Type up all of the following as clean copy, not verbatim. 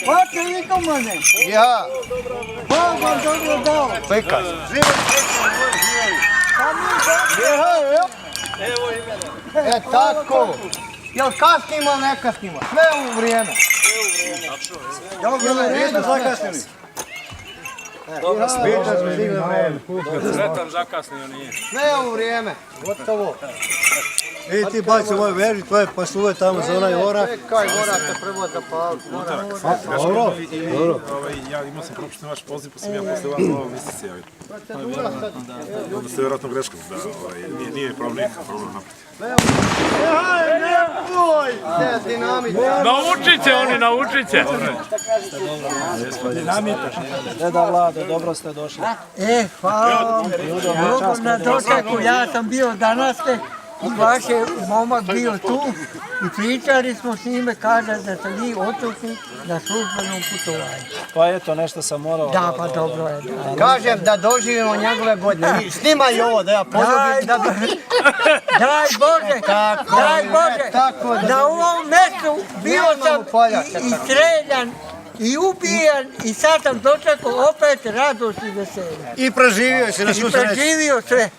Hvala niko mene. Ja. Bog vam dobro dao. Pekar. E tako. Jel kasnimo, ne kasnimo? Sve u vrijeme. Jel zakasnili? Sretan zakasnio nije. Sve u vrijeme. Gotovo. I ti baci moj veri, tvoje pasluve tamo za onaj orak. Čekaj, morate prvo zapaliti. Dobro. Ja imao sam propušten vaš poziv, pa sam ja posle vas ovo niste se javili. Onda ste vjerojatno greškom, da nije problem nikakav problem naprotiv. Naučit će oni, naučit će. Deda Vlado, dobro ste došli. Hvala vam. Dobro na dočeku, ja sam bio danas i vaš je momak bio tu i pričali smo s njime, kaže da ste vi odsutni na službenom putovanju. Pa eto, nešto sam morao. Da, pa dobro je. Kažem da doživimo njegove godine. Snimaj ovo da ja poljubim. Daj Bože, daj Bože, na ovom mjestu bio sam i streljan, i ubijan, i sad sam dočekao opet radost i veselje. I preživio si na I svu sreću. preživio sve.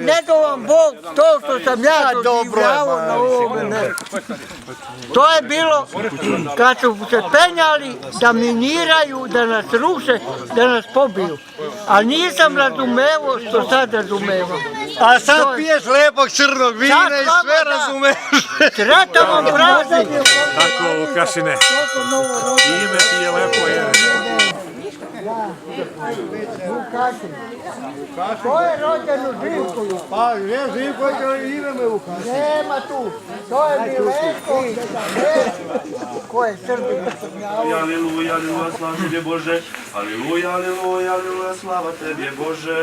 Ne do vam Bog to što sam ja doživljavao na ovome mjestu. To je bilo kad su se penjali da miniraju, da nas ruše, da nas pobiju. A nisam razumevao što sad razumevam. A sad piješ lepog crnog vina i sve razumeš. Sretan vam praznik! Tako, Vukašine. Ime ti je lepo, je. Ko je rođen u Živkoju? Pa, je Živko, ime me Vukašin. Nema tu. To je Milenko. Ko je Srbin? Aleluja, aleluja, slava Tebi Bože. Aleluja, aleluja, aleluja, slava Tebi Bože.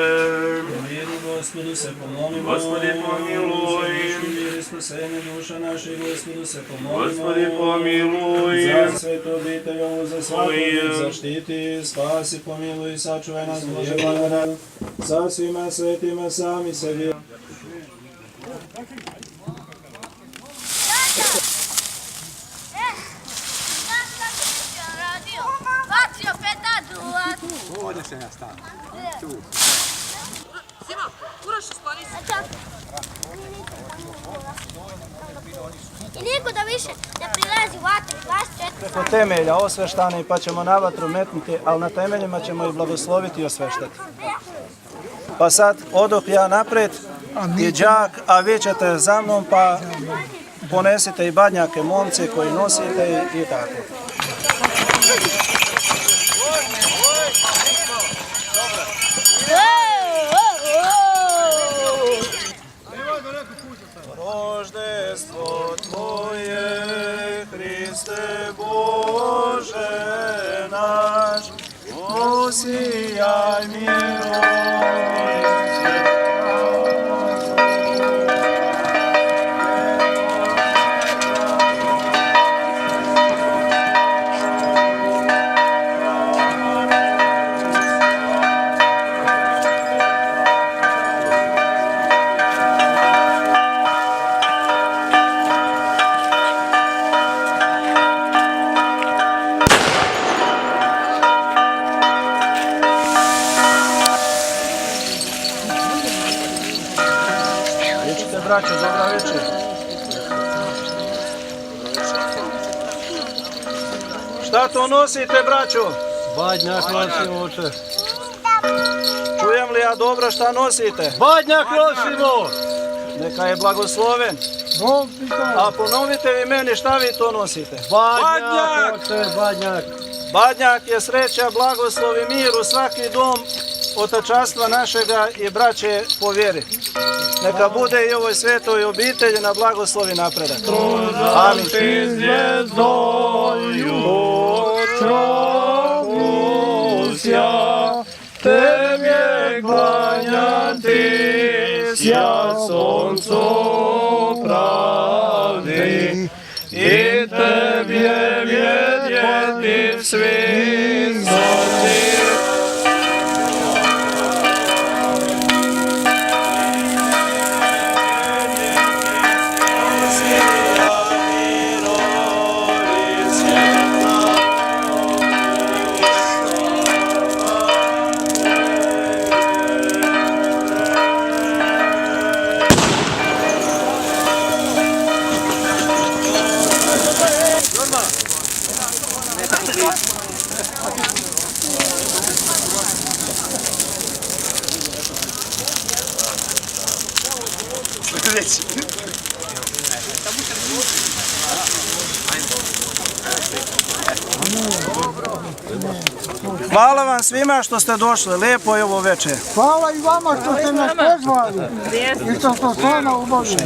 Miru Gospodu se pomolimo. Gospodi pomiluj. Miri spasene duša naše, Gospodu se pomolimo. Gospodi pomiluj. Za svetu obitelju, za svaku zaštiti, spasi, pomiluj, sačuvaj nas Bože blagodat. Sa svima svetima sami sebi. Bacio petadu! Ovdje sam ja stao. Simo, uraš skloni se. I niko da više ne prilazi u vatru, 24 Po temelja osveštani pa ćemo na vatru metnuti, ali na temeljima ćemo i blagosloviti i osveštati. Pa sad odoh ja napred i đak, a vi ćete za mnom pa ponesite i badnjake momce koji nosite i tako. Roždestvo Tvoje, Hriste Bože naš, osijaj mirom. Braćo, dobra večer. Šta to nosite, braćo? Badnjak nosimo, oče. Čujem li ja dobro šta nosite? Badnjak nosimo! Neka je blagosloven. A ponovite vi meni šta vi to nosite? Badnjak! Oče, badnjak. Badnjak je sreća, blagoslov i mir u svaki dom otačanstva našega i braće po vjeri. Neka bude i ovoj svetoj obitelji na blagoslov i napredak. Amin. Tebie klanjati, sja soncu pravdi, i Tebie vidjeti svim zoti. Mirovi Hvala vam svima što ste došli, lijepo je ovo večer. Hvala i vama što ste nas pozvali i što smo s vama obavili.